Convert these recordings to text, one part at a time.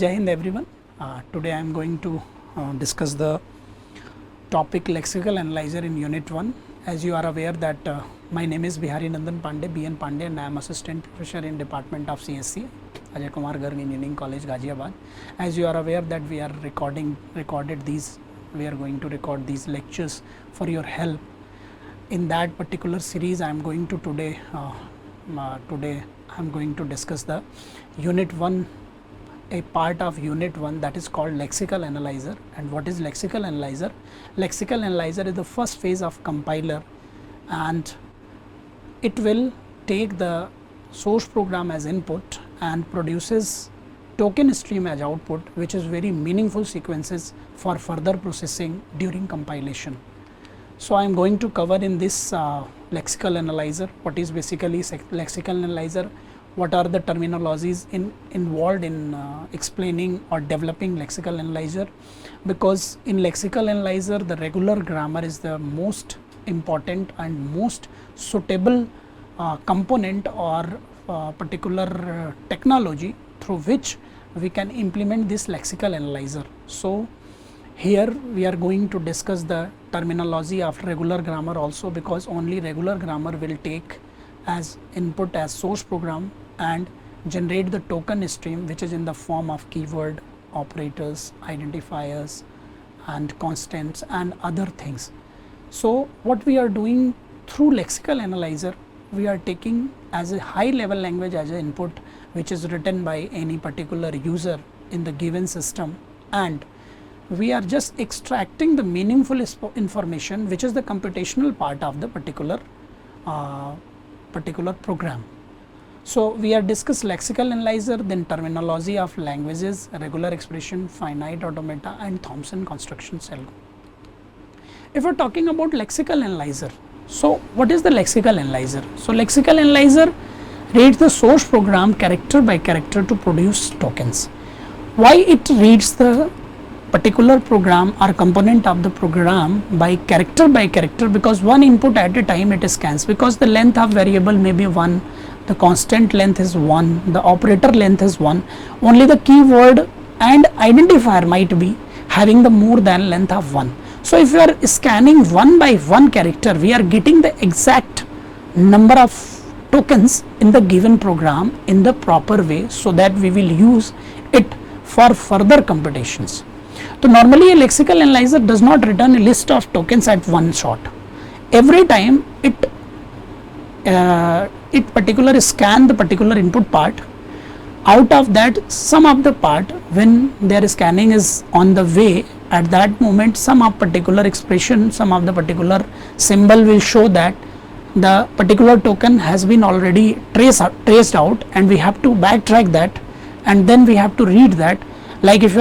Jai Hind everyone. Today I am going to discuss the topic lexical analyzer in unit 1. As you are aware that my name is Bihari Nandan Pandey, BN Pandey, and I am assistant professor in department of CSC, Ajay Kumar Garg Engineering College, Ghaziabad. As you are aware that we are we are going to record these lectures for your help. In that particular series I am going to today I am going to discuss the unit 1, a part of unit 1, that is called lexical analyzer. And what is lexical analyzer? Lexical analyzer is the first phase of compiler, and it will take the source program as input and produces token stream as output, which is very meaningful sequences for further processing during compilation. So I am going to cover in this lexical analyzer what is basically lexical analyzer, what are the terminologies involved in explaining or developing lexical analyzer, because in lexical analyzer the regular grammar is the most important and most suitable component or particular technology through which we can implement this lexical analyzer. So here we are going to discuss the terminology of regular grammar also, because only regular grammar will take as input as source program and generate the token stream, which is in the form of keyword, operators, identifiers and constants and other things. So what we are doing through lexical analyzer, we are taking as a high level language as an input, which is written by any particular user in the given system, and we are just extracting the meaningful information, which is the computational part of the particular program. So we are discuss lexical analyzer, then terminology of languages, regular expression, finite automata and Thompson construction cell. If we are talking about lexical analyzer, so what is the lexical analyzer? So lexical analyzer reads the source program character by character to produce tokens. Why it reads the particular program or component of the program by character? Because one input at a time it scans, because the length of variable may be 1, the constant length is 1, the operator length is 1, only the keyword and identifier might be having the more than length of 1. So if we are scanning one by one character, we are getting the exact number of tokens in the given program in the proper way, so that we will use it for further computations. So normally a lexical analyzer does not return a list of tokens at one shot. Every time it particular scan the particular input part. Out of that, some of the part, when their scanning is on the way, at that moment some of particular expression, some of the particular symbol will show that the particular token has been already traced out, and we have to backtrack that, and then we have to read that. Like if you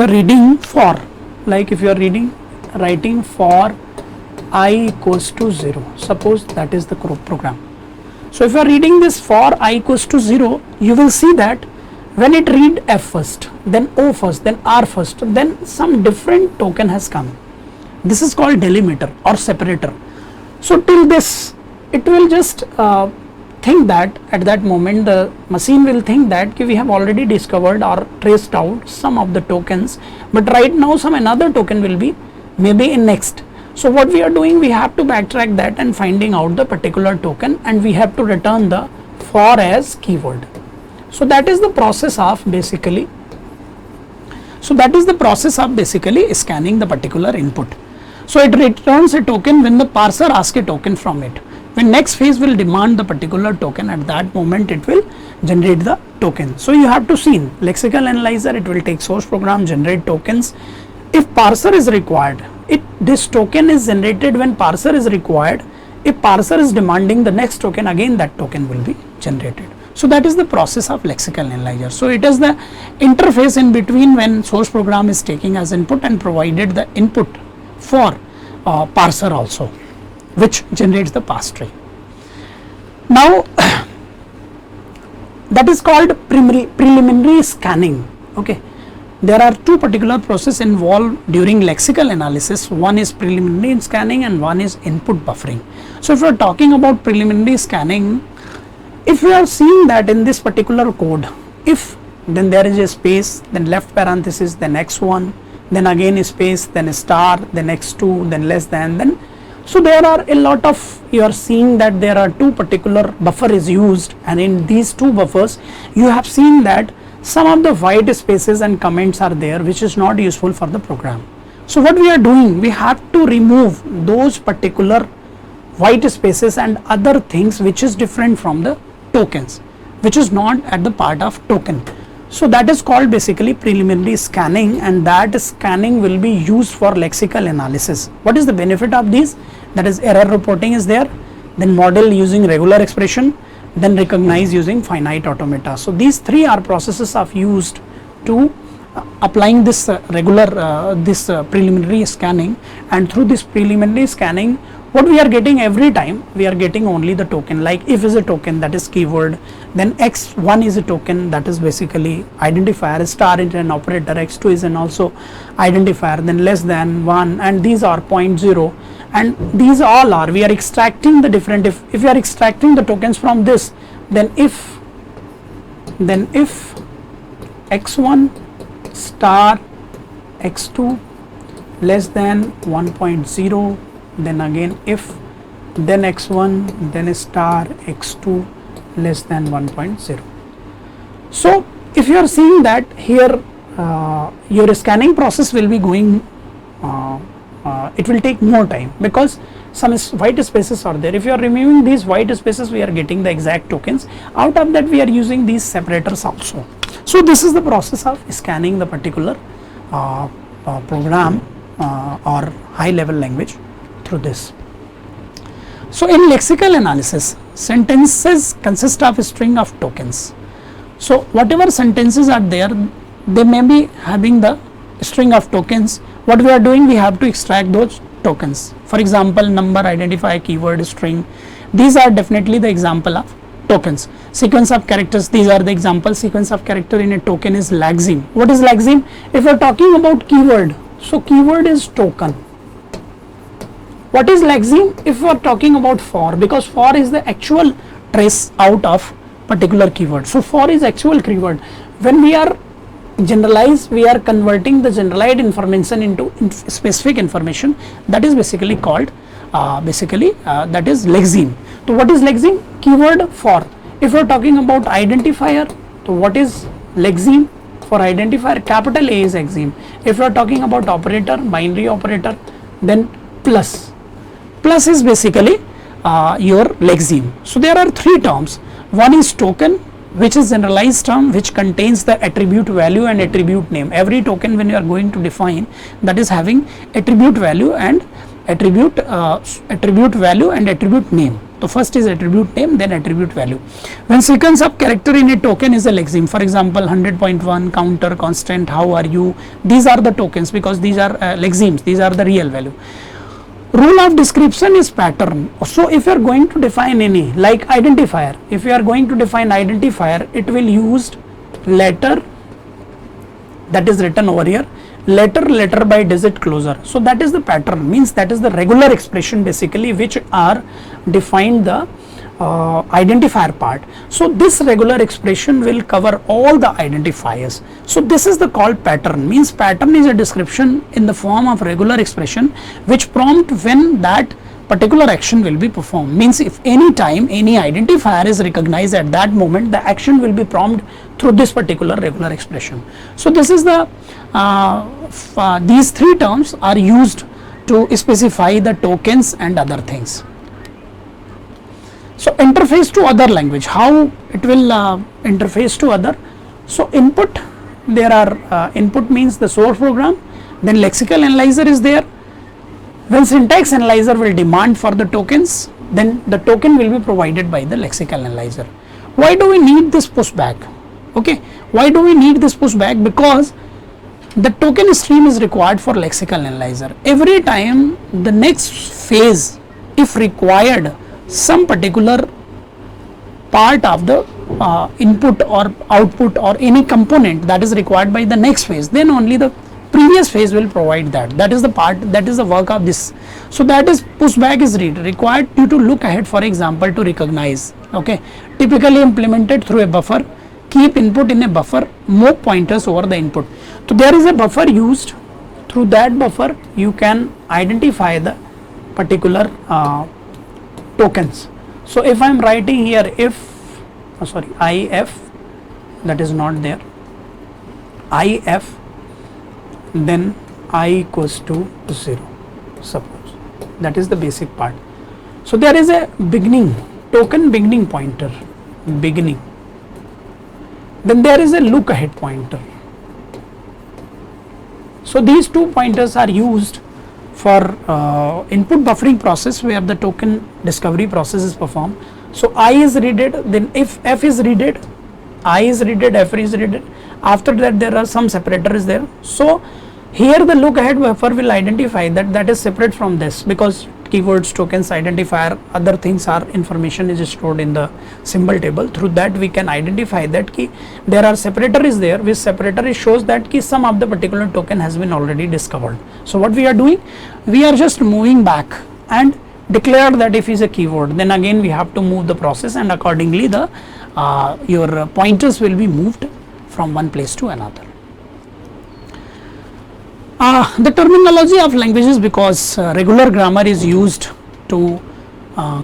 are reading for, like if you are writing for I equals to 0, suppose that is the program. So if you are reading this for I equals to 0, you will see that when it read F first, then O first, then R first, then some different token has come. This is called delimiter or separator. So till this, it will just think that at that moment the machine will think that we have already discovered or traced out some of the tokens, but right now some another token will be maybe in next. So what we are doing, we have to backtrack that and finding out the particular token, and we have to return the for as keyword. So that is the process of basically scanning the particular input. So it returns a token when the parser asks a token from it. When next phase will demand the particular token, at that moment it will generate the token. So you have to see in lexical analyzer, it will take source program, generate tokens. If parser is required, this token is generated when parser is required. If parser is demanding the next token, again that token will be generated. So that is the process of lexical analyzer. So it is the interface in between when source program is taking as input and provided the input for parser also, which generates the parse tree. Now that is called preliminary scanning. Okay, there are two particular processes involved during lexical analysis. One is preliminary scanning and one is input buffering. So if we are talking about preliminary scanning, if we are seeing that in this particular code, if then there is a space, then left parenthesis, then x1, then again a space, then a star, then x2, then less than, then. So there are a lot of, you are seeing that there are two particular buffer is used, and in these two buffers you have seen that some of the white spaces and comments are there which is not useful for the program. So what we are doing, we have to remove those particular white spaces and other things which is different from the tokens, which is not at the part of token. So that is called basically preliminary scanning, and that scanning will be used for lexical analysis. What is the benefit of these? That is, error reporting is there, then model using regular expression, then recognize using finite automata. So these three are processes of used to applying this preliminary scanning, and through this preliminary scanning, what we are getting every time, we are getting only the token. Like if is a token, that is keyword, then x1 is a token, that is basically identifier, star is an operator, x2 is an also identifier, then less than 1, and these are 0.0, and these all are, we are extracting the different, if we are extracting the tokens from this, then if x1 star x2 less than 1.0, then again if, then x1, then star x2 less than 1.0. So if you are seeing that here, your scanning process will be going, it will take more time because some white spaces are there. If you are removing these white spaces, we are getting the exact tokens. Out of that, we are using these separators also. So this is the process of scanning the particular program or high level language through this. So in lexical analysis, sentences consist of a string of tokens. So whatever sentences are there, they may be having the string of tokens. What we are doing, we have to extract those tokens. For example, number, identifier, keyword, string, these are definitely the example of tokens. Sequence of characters, these are the example. Sequence of character in a token is lexeme. What is lexeme? If we are talking about keyword, so keyword is token. What is lexeme? If we are talking about for, because for is the actual trace out of particular keyword. So for is actual keyword. When we are generalize, we are converting the generalized information into specific information. That is basically called that is lexeme. So what is lexeme? Keyword for. If we are talking about identifier, so what is lexeme? For identifier, capital A is lexeme. If we are talking about operator, binary operator, then plus. Plus is basically your lexeme. So there are three terms. One is token, which is generalized term which contains the attribute value and attribute name. Every token when you are going to define, that is having attribute value and attribute value and attribute name. So first is attribute name, then attribute value. When sequence of character in a token is a lexeme, for example 100.1, counter, constant, how are you, these are the tokens because these are lexemes, these are the real value. Rule of description is pattern. So if you are going to define any, like identifier, if you are going to define identifier, it will use letter, that is written over here, letter by digit closer. So that is the pattern, means that is the regular expression basically which are defined the identifier part. So this regular expression will cover all the identifiers. So this is the called pattern, means pattern is a description in the form of regular expression which prompt when that particular action will be performed. Means if any time any identifier is recognized at that moment, the action will be prompted through this particular regular expression. So this is the these three terms are used to specify the tokens and other things. So interface to other language, how it will interface to other. So input, there are input means the source program, then lexical analyzer is there. When syntax analyzer will demand for the tokens, then the token will be provided by the lexical analyzer. Why do we need this pushback? Okay, why do we need this pushback? Because the token stream is required for lexical analyzer. Every time the next phase, if required, some particular part of the input or output or any component that is required by the next phase, then only the previous phase will provide that. That is the part, that is the work of this. So that is pushback is required you to look ahead, for example, to recognize. Okay, typically implemented through a buffer. keep input in a buffer, move pointers over the input. So there is a buffer used. Through that buffer you can identify the particular tokens. So if I am writing here if if, that is not there, if, then I equals to 0, suppose. That is the basic part. So there is a beginning, token beginning pointer, beginning. Then there is a look ahead pointer. So these two pointers are used for input buffering process where the token discovery process is performed. So I is readed, then if F is readed, I is readed, F is readed. After that there are some separator is there. So here the look ahead buffer will identify that is separate from this, because keywords, tokens, identifier, other things are information is stored in the symbol table. Through that we can identify that key there are separator is there, which separator shows that key some of the particular token has been already discovered. So what we are doing, we are just moving back and declare that if is a keyword, then again we have to move the process, and accordingly the your pointers will be moved from one place to another. The terminology of languages, because regular grammar is used to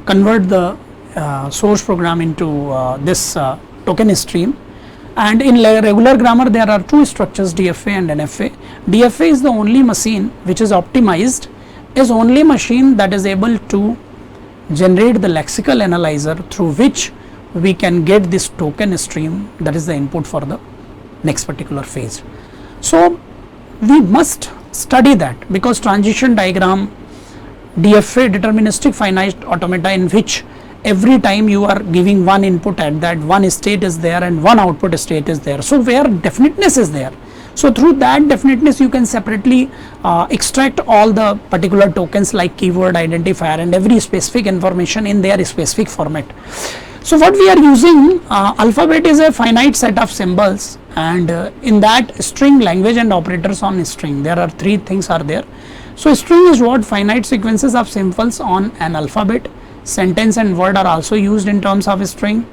convert the source program into this token stream, and in regular grammar there are two structures, DFA and NFA. DFA is the only machine which is optimized, is only machine that is able to generate the lexical analyzer through which we can get this token stream, that is the input for the next particular phase. So we must study that, because transition diagram, DFA, deterministic finite automata, in which every time you are giving one input at that one state is there and one output state is there. So where definiteness is there, so through that definiteness you can separately extract all the particular tokens like keyword, identifier, and every specific information in their specific format. So what we are using, alphabet is a finite set of symbols, and in that string, language, and operators on string, there are three things are there. So string is what? Finite sequences of symbols on an alphabet. Sentence and word are also used in terms of string.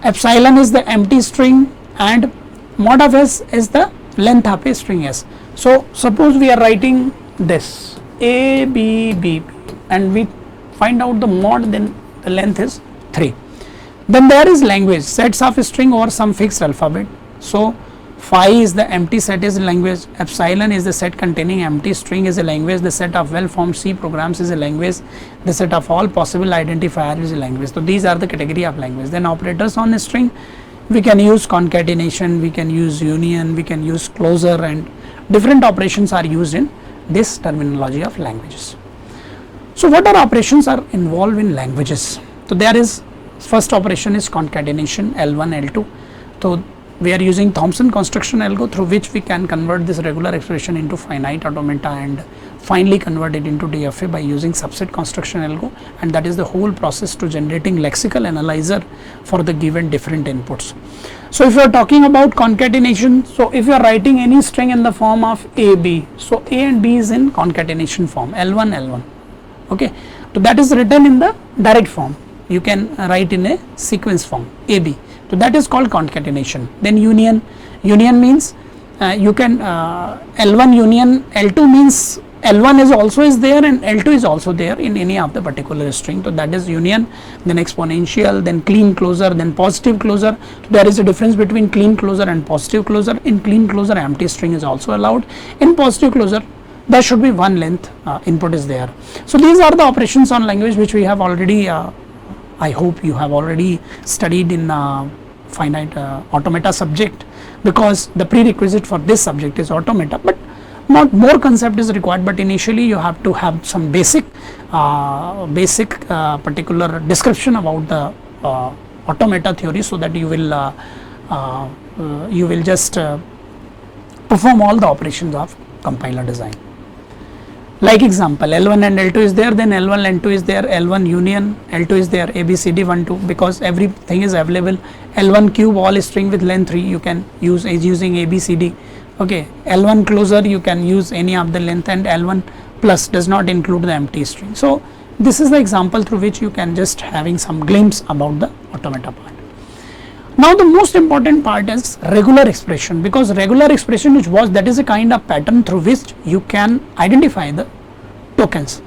Epsilon is the empty string, and mod of s is the length of a string s. So suppose we are writing this a b b, and we find out the mod, then the length is 3. Then there is language, sets of string over some fixed alphabet. So phi is the empty set is language, epsilon is the set containing empty string is a language, the set of well formed C programs is a language, the set of all possible identifier is a language. So these are the category of language. Then operators on a string, we can use concatenation, we can use union, we can use closure, and different operations are used in this terminology of languages. So what are operations are involved in languages? So there is first operation is concatenation, L1, L2. So we are using Thompson construction algo, through which we can convert this regular expression into finite automata and finally convert it into DFA by using subset construction algo, and that is the whole process to generating lexical analyzer for the given different inputs. So if you are talking about concatenation, so if you are writing any string in the form of A, B, so A and B is in concatenation form, L1, L1. Okay, so that is written in the direct form. You can write in a sequence form, AB. So that is called concatenation. Then union, union means you can L1 union, L2 means L1 is also is there and L2 is also there in any of the particular string. So that is union. Then exponential, then clean closure, then positive closure. So there is a difference between clean closure and positive closure. In clean closure, empty string is also allowed. In positive closure, there should be one length input is there. So these are the operations on language which we have already I hope you have already studied in finite automata subject, because the prerequisite for this subject is automata, but not more concept is required, but initially you have to have some basic particular description about the automata theory, so that you will just perform all the operations of compiler design. Like example, L1 and L2 is there, then L1 and L2 is there, L1 union, L2 is there, ABCD 1 2, because everything is available. L1 cube all string with length 3 you can use is using ABCD. Okay, L1 closure you can use any of the length, and L1 plus does not include the empty string. So this is the example through which you can just having some glimpse about the automata part. Now the most important part is regular expression, because regular expression that is a kind of pattern through which you can identify the tokens.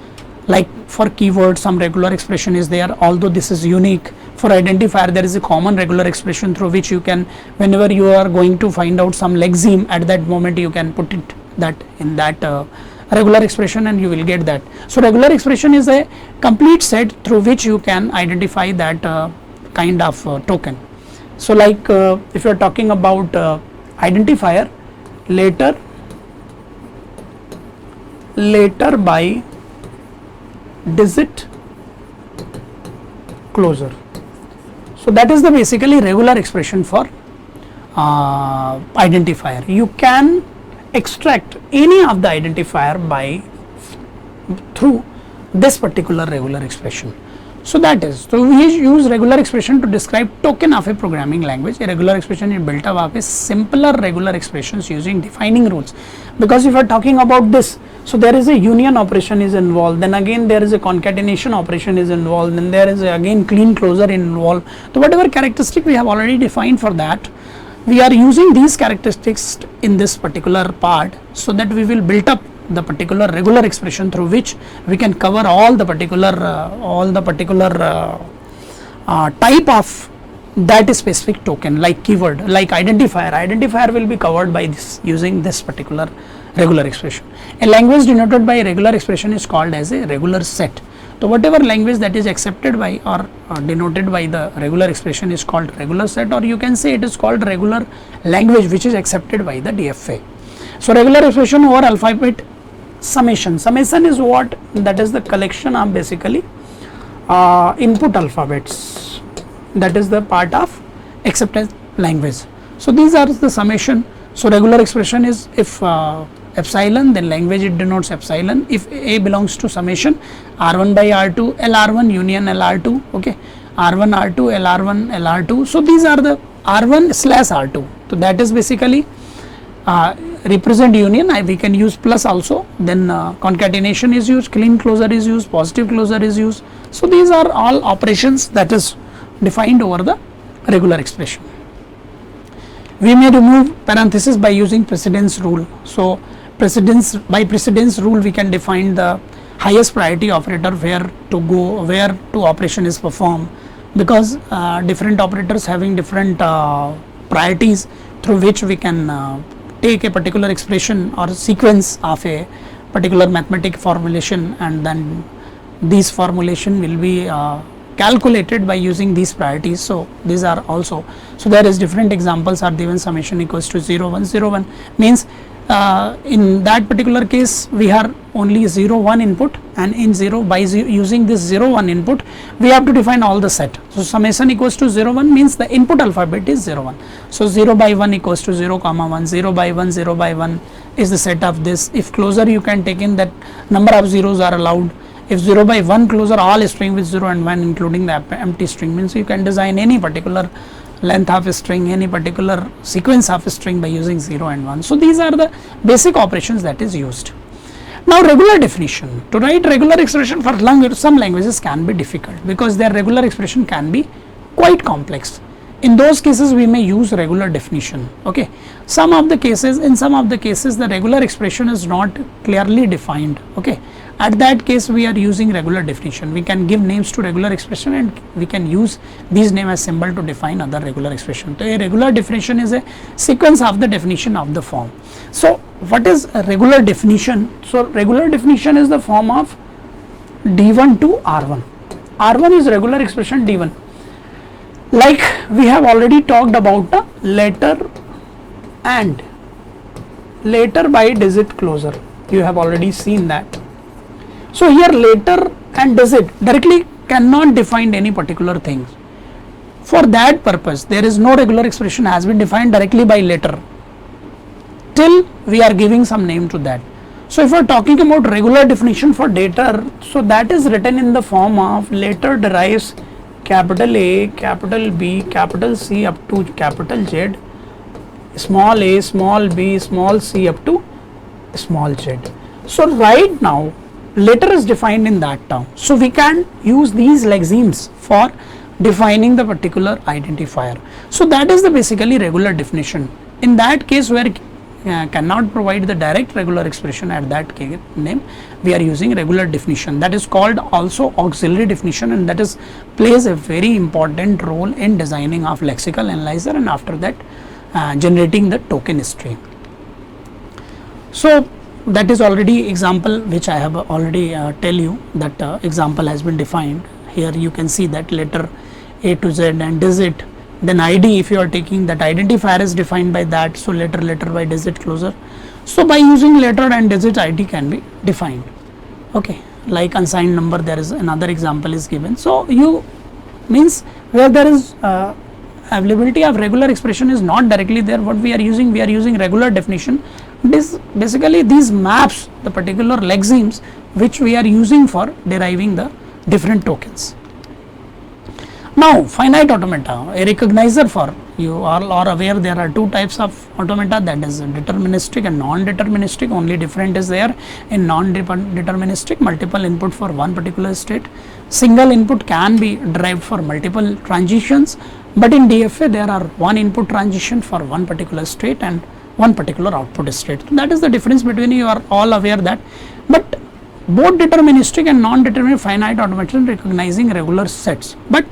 Like for keywords, some regular expression is there, although this is unique. For identifier, there is a common regular expression through which you can, whenever you are going to find out some lexeme, at that moment you can put it that in that regular expression and you will get that. So regular expression is a complete set through which you can identify that kind of token. So like if you are talking about identifier, later by digit closer. So that is the basically regular expression for identifier. You can extract any of the identifier by through this particular regular expression. So that is, so we use regular expression to describe token of a programming language. A regular expression is built up of a simpler regular expressions using defining rules. Because if you are talking about this, so there is a union operation is involved, then again there is a concatenation operation is involved, then there is again clean closure involved. So whatever characteristic we have already defined for that, we are using these characteristics in this particular part, so that we will build up the particular regular expression through which we can cover all the particular type of that specific token, like keyword, like identifier will be covered by this using this particular regular expression. A language denoted by a regular expression is called as a regular set. So whatever language that is accepted by or denoted by the regular expression is called regular set, or you can say it is called regular language which is accepted by the DFA. So regular expression over alphabet summation is what? That is the collection of basically input alphabets, that is the part of accepted language. So these are the summation. So regular expression is if epsilon, then language it denotes epsilon. If A belongs to summation, R1 by R2, LR1 union LR2, okay, R1 R2, LR1 LR2. So these are the R1 slash R2. So that is basically represent union. We can use plus also, then concatenation is used, clean closure is used, positive closure is used. So these are all operations that is defined over the regular expression. We may remove parenthesis by using precedence rule. So by precedence rule we can define the highest priority operator, where to go, where to operation is performed, because different operators having different priorities through which we can take a particular expression or sequence of a particular mathematical formulation, and then these formulation will be calculated by using these priorities. So these are also, so there is different examples are given. Summation equals to 0 1 0 1 means in that particular case we have only 0 1 input, and in 0 by using this 0 1 input we have to define all the set. So summation equals to 0 1 means the input alphabet is 0 1. So 0 by 1 equals to 0 comma 1, 0 by 1 0 by 1 is the set of this. If closure, you can take in that number of zeros are allowed. If 0 by 1 closure, all string with 0 and 1 including the empty string, means you can design any particular length of a string, any particular sequence of a string by using 0 and 1. So these are the basic operations that is used. Now regular definition. To write regular expression for some languages can be difficult, because their regular expression can be quite complex. In those cases we may use regular definition. Okay, in some of the cases the regular expression is not clearly defined. Okay, at that case we are using regular definition. We can give names to regular expression and we can use these name as symbol to define other regular expression. So a regular definition is a sequence of the definition of the form. So what is a regular definition? So regular definition is the form of D1 to R1. R1 is regular expression D1. Like we have already talked about the letter and later by digit closure. You have already seen that. So here letter and digit directly cannot define any particular thing. For that purpose, there is no regular expression has been defined directly by letter till we are giving some name to that. So if we are talking about regular definition for data, so that is written in the form of letter derives capital A, capital B, capital C up to capital Z, small a, small b, small c up to small z. So right now letter is defined in that term. So we can use these lexemes for defining the particular identifier. So that is the basically regular definition. In that case where cannot provide the direct regular expression at that name, we are using regular definition, that is called also auxiliary definition, and that is plays a very important role in designing of lexical analyzer, and after that generating the token stream. So that is already example which I have already tell you that example has been defined. Here you can see that letter A to Z and digit, then ID, if you are taking that identifier is defined by that, so letter by digit closer. So by using letter and digit, ID can be defined. Okay, like unsigned number, there is another example is given. So you means where there is availability of regular expression is not directly there, what we are using regular definition. This basically these maps the particular lexemes which we are using for deriving the different tokens. Now finite automata, a recognizer for, you all are aware there are two types of automata, that is deterministic and non-deterministic. Only different is there in non-deterministic, multiple input for one particular state, single input can be derived for multiple transitions, but in DFA there are one input transition for one particular state and one particular output state. So that is the difference between, you are all aware that, but both deterministic and non-deterministic finite automation recognizing regular sets, but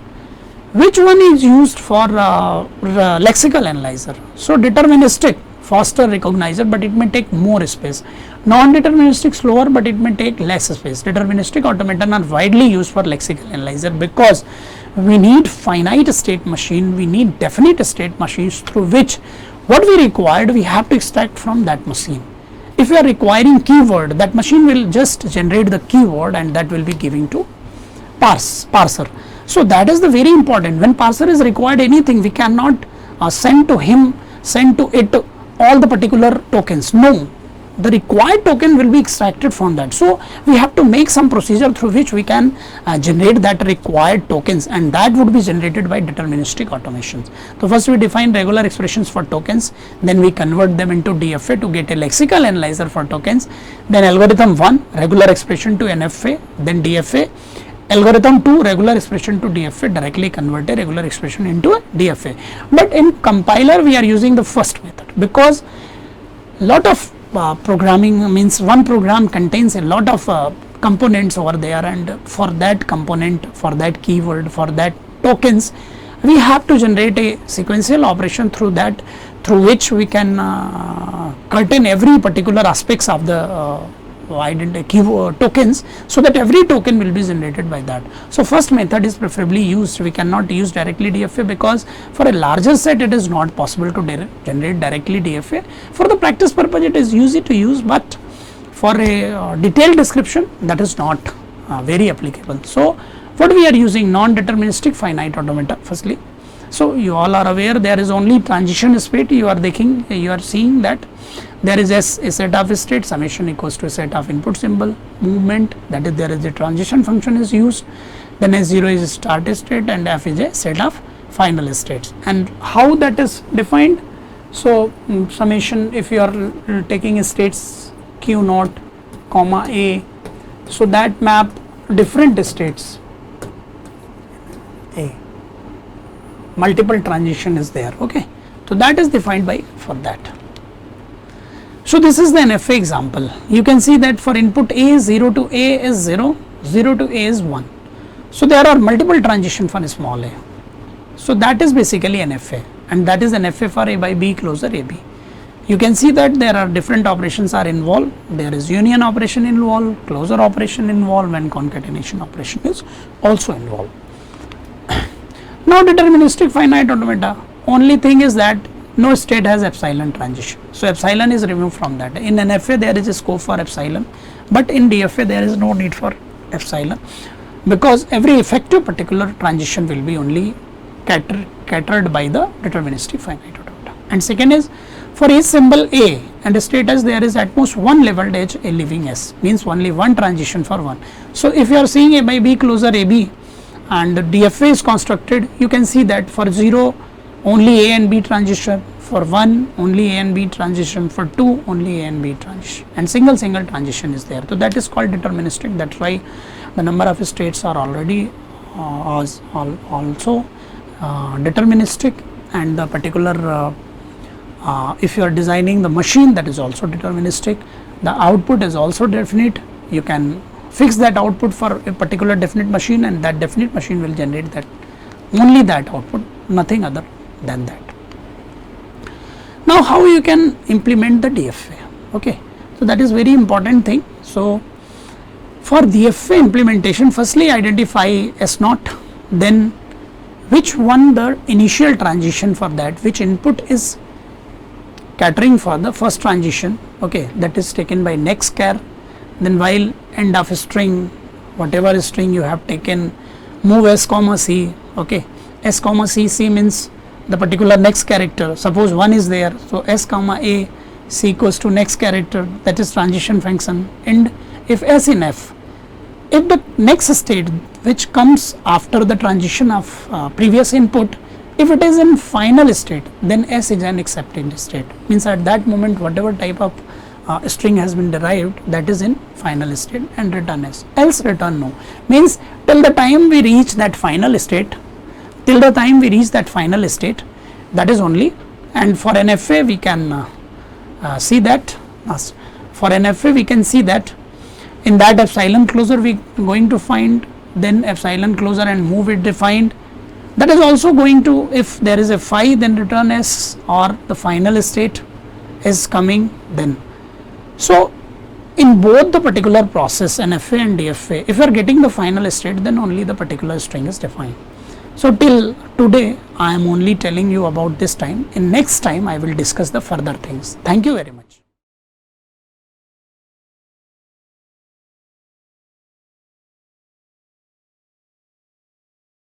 which one is used for lexical analyzer? So deterministic faster recognizer, but it may take more space, non-deterministic slower, but it may take less space. Deterministic automata are widely used for lexical analyzer because we need finite state machine, we need definite state machines through which what we required we have to extract from that machine. If we are requiring keyword, that machine will just generate the keyword and that will be giving to parser. So that is the very important, when parser is required anything, we cannot send to it all the particular tokens. No, the required token will be extracted from that. So we have to make some procedure through which we can generate that required tokens, and that would be generated by deterministic automations. So first we define regular expressions for tokens, then we convert them into DFA to get a lexical analyzer for tokens, then algorithm 1 regular expression to NFA, then DFA, algorithm 2 regular expression to DFA, directly convert a regular expression into a DFA. But in compiler we are using the first method because lot of programming means one program contains a lot of components over there, and for that component, for that keyword, for that tokens, we have to generate a sequential operation through that, through which we can curtain every particular aspects of the keyword tokens, so that every token will be generated by that. So first method is preferably used. We cannot use directly DFA because for a larger set it is not possible to generate directly DFA. For the practice purpose it is easy to use, but for a detailed description that is not very applicable. So what we are using, non-deterministic finite automata firstly. So you all are aware there is only transition state, you are seeing that there is a set of state, summation equals to a set of input symbol, movement, that is there is a transition function is used, then S0 is a start state and F is a set of final states. And how that is defined? So summation, if you are taking states Q naught comma A, so that map different states A, multiple transition is there. Okay, so that is defined by for that. So this is the NFA example. You can see that for input A, 0 to A is 0, 0 to A is 1. So there are multiple transition for small a. So that is basically NFA, and that is NFA for A by B closer AB. You can see that there are different operations are involved. There is union operation involved, closure operation involved, and concatenation operation is also involved. Now deterministic finite automata, only thing is that no state has epsilon transition. So epsilon is removed from that. In NFA there is a scope for epsilon, but in DFA there is no need for epsilon, because every effective particular transition will be only catered by the deterministic finite automata. And second is for each symbol A and state as there is at most one leveled edge A leaving S, means only one transition for one. So if you are seeing A by B closer AB and the DFA is constructed, you can see that for 0 only A and B transition, for 1 only A and B transition, for 2 only A and B transition, and single transition is there. So that is called deterministic. That's why the number of states are already also deterministic, and the particular if you are designing the machine, that is also deterministic. The output is also definite. You can fix that output for a particular definite machine, and that definite machine will generate that only that output, nothing other than that. Now, how you can implement the DFA? Okay, so that is very important thing. So, for DFA implementation, firstly identify S0, then which one the initial transition for that, which input is catering for the first transition, okay, that is taken by next char. Then while end of a string, whatever string you have taken, move S comma C, okay, S comma C means the particular next character. Suppose 1 is there, so S comma A, C equals to next character, that is transition function. And if S in F, if the next state which comes after the transition of previous input, if it is in final state, then S is an accepted state, means at that moment whatever type of string has been derived, that is in final state, and return S, else return no, means till the time we reach that final state, that is only. And for NFA we can see that, for NFA we can see that in that epsilon closure we going to find, then epsilon closure and move it defined, that is also going to, if there is a phi, then return S, or the final state is coming then. So, in both the particular process NFA and DFA, if you are getting the final state, then only the particular string is defined. So, till today I am only telling you about this time. In next time I will discuss the further things. Thank you very much.